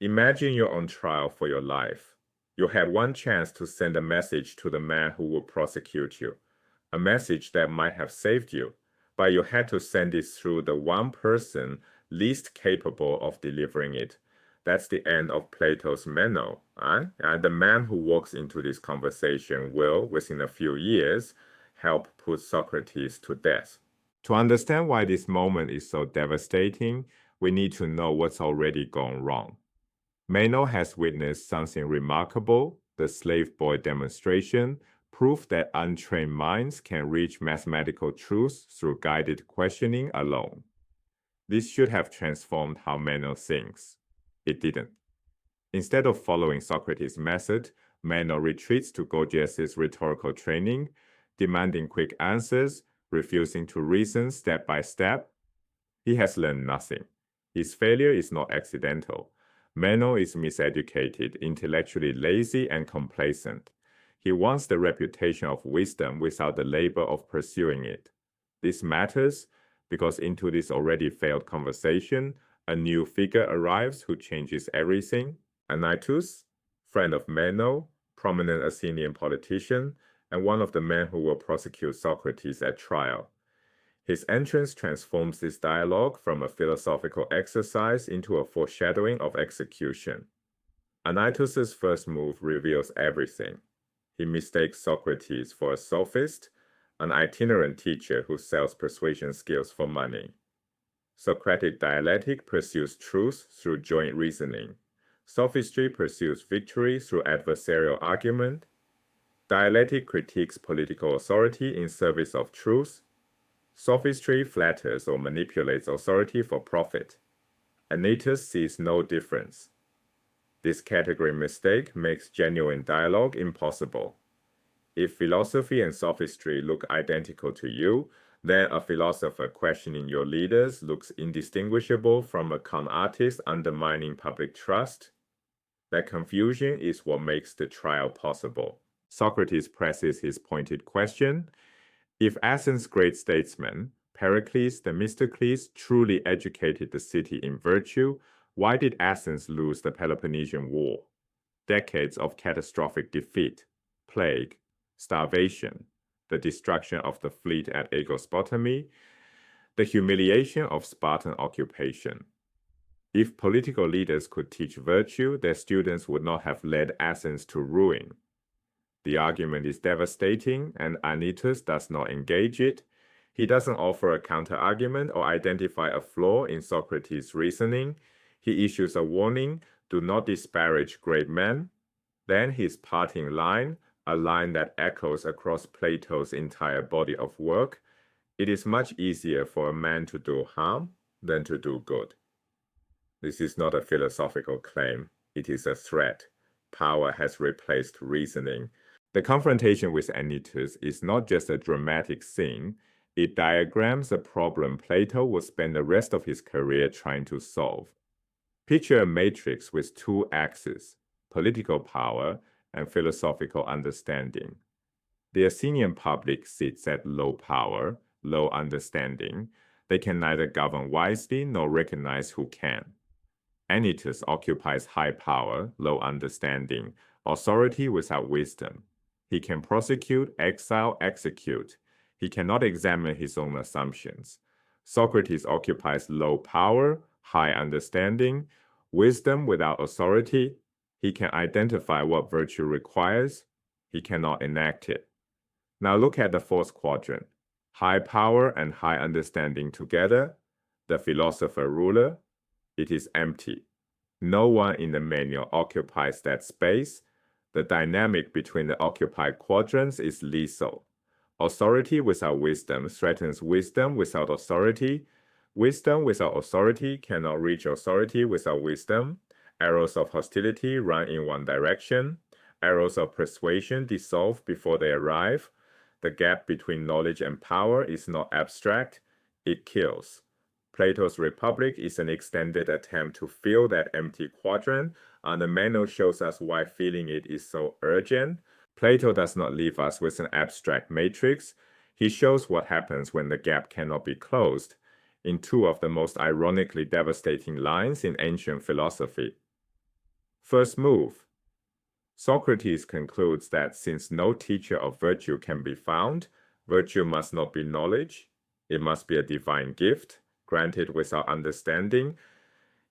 Imagine you're on trial for your life. You had one chance to send a message to the man who would prosecute you, a message that might have saved you, but you had to send it through the one person least capable of delivering it. That's the end of Plato's Meno. And the man who walks into this conversation will, within a few years, help put Socrates to death. To understand why this moment is so devastating, we need to know what's already gone wrong. Meno has witnessed something remarkable, the slave boy demonstration, proof that untrained minds can reach mathematical truths through guided questioning alone. This should have transformed how Meno thinks. It didn't. Instead of following Socrates' method, Meno retreats to Gorgias's rhetorical training, demanding quick answers, refusing to reason step by step. He has learned nothing. His failure is not accidental. Meno is miseducated, intellectually lazy, and complacent. He wants the reputation of wisdom without the labor of pursuing it. This matters because into this already failed conversation, a new figure arrives who changes everything. Anytus, friend of Meno, prominent Athenian politician, and one of the men who will prosecute Socrates at trial. His entrance transforms this dialogue from a philosophical exercise into a foreshadowing of execution. Anytus's first move reveals everything. He mistakes Socrates for a sophist, an itinerant teacher who sells persuasion skills for money. Socratic dialectic pursues truth through joint reasoning. Sophistry pursues victory through adversarial argument. Dialectic critiques political authority in service of truth. Sophistry flatters or manipulates authority for profit. Anytus sees no difference. This category mistake makes genuine dialogue impossible. If philosophy and sophistry look identical to you, then a philosopher questioning your leaders looks indistinguishable from a con artist undermining public trust. That confusion is what makes the trial possible. Socrates presses his pointed question. If Athens' great statesman, Pericles, Themistocles, truly educated the city in virtue, why did Athens lose the Peloponnesian War? Decades of catastrophic defeat, plague, starvation, the destruction of the fleet at Aegospotami, the humiliation of Spartan occupation. If political leaders could teach virtue, their students would not have led Athens to ruin. The argument is devastating, and Anytus does not engage it. He doesn't offer a counter-argument or identify a flaw in Socrates' reasoning. He issues a warning, do not disparage great men. Then his parting line, a line that echoes across Plato's entire body of work, it is much easier for a man to do harm than to do good. This is not a philosophical claim. It is a threat. Power has replaced reasoning. The confrontation with Anytus is not just a dramatic scene, it diagrams a problem Plato will spend the rest of his career trying to solve. Picture a matrix with two axes, political power and philosophical understanding. The Athenian public sits at low power, low understanding. They can neither govern wisely nor recognize who can. Anytus occupies high power, low understanding, authority without wisdom. He can prosecute, exile, execute. He cannot examine his own assumptions. Socrates occupies low power, high understanding, wisdom without authority. He can identify what virtue requires. He cannot enact it. Now look at the fourth quadrant. High power and high understanding together. The philosopher-ruler. It is empty. No one in the manual occupies that space. The dynamic between the occupied quadrants is lethal. Authority without wisdom threatens wisdom without authority. Wisdom without authority cannot reach authority without wisdom. Arrows of hostility run in one direction. Arrows of persuasion dissolve before they arrive. The gap between knowledge and power is not abstract. It kills. Plato's Republic is an extended attempt to fill that empty quadrant, and the Meno shows us why filling it is so urgent. Plato does not leave us with an abstract matrix. He shows what happens when the gap cannot be closed, in two of the most ironically devastating lines in ancient philosophy. First move. Socrates concludes that since no teacher of virtue can be found, virtue must not be knowledge, it must be a divine gift, granted without understanding.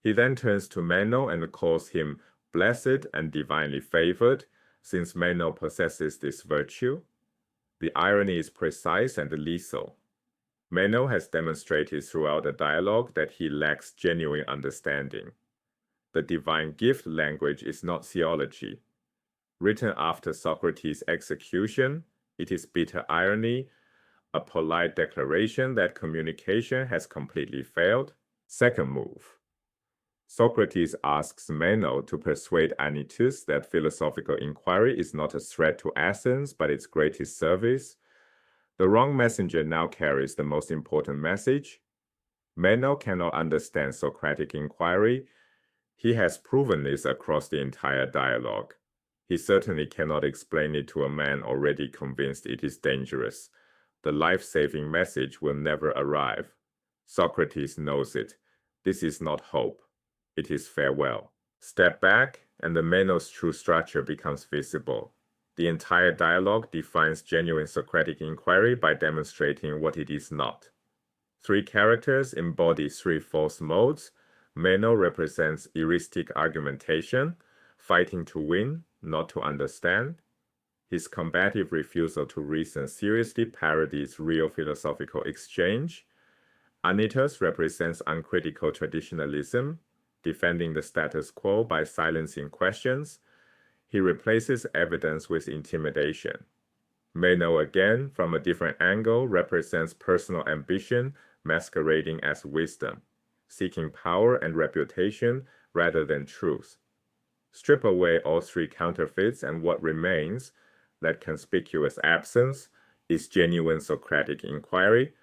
He then turns to Meno and calls him blessed and divinely favored, since Meno possesses this virtue. The irony is precise and lethal. Meno has demonstrated throughout the dialogue that he lacks genuine understanding. The divine gift language is not theology. Written after Socrates' execution, it is bitter irony, a polite declaration that communication has completely failed. Second move. Socrates asks Meno to persuade Anytus that philosophical inquiry is not a threat to Athens, but its greatest service. The wrong messenger now carries the most important message. Meno cannot understand Socratic inquiry. He has proven this across the entire dialogue. He certainly cannot explain it to a man already convinced it is dangerous. The life-saving message will never arrive. Socrates knows it. This is not hope. It is farewell. Step back, and the Meno's true structure becomes visible. The entire dialogue defines genuine Socratic inquiry by demonstrating what it is not. Three characters embody three false modes. Meno represents heuristic argumentation, fighting to win, not to understand. His combative refusal to reason seriously parodies real philosophical exchange. Anytus represents uncritical traditionalism, defending the status quo by silencing questions. He replaces evidence with intimidation. Meno, again, from a different angle, represents personal ambition masquerading as wisdom, seeking power and reputation rather than truth. Strip away all three counterfeits, and what remains, that conspicuous absence, is genuine Socratic inquiry.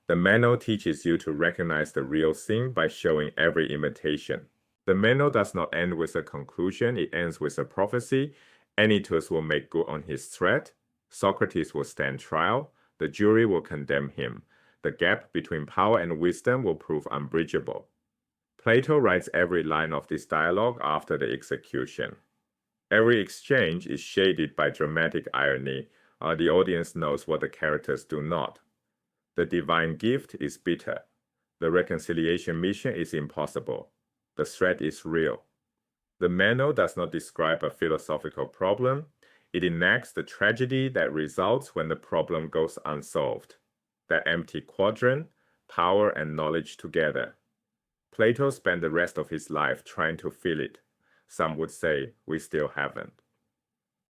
The Meno teaches you to recognize the real thing by showing every imitation. The Meno does not end with a conclusion, it ends with a prophecy. Anytus will make good on his threat. Socrates will stand trial. The jury will condemn him. The gap between power and wisdom will prove unbridgeable. Plato writes every line of this dialogue after the execution. Every exchange is shaded by dramatic irony, the audience knows what the characters do not. The divine gift is bitter. The reconciliation mission is impossible. The threat is real. The Meno does not describe a philosophical problem. It enacts the tragedy that results when the problem goes unsolved. That empty quadrant, power and knowledge together. Plato spent the rest of his life trying to fill it. Some would say we still haven't.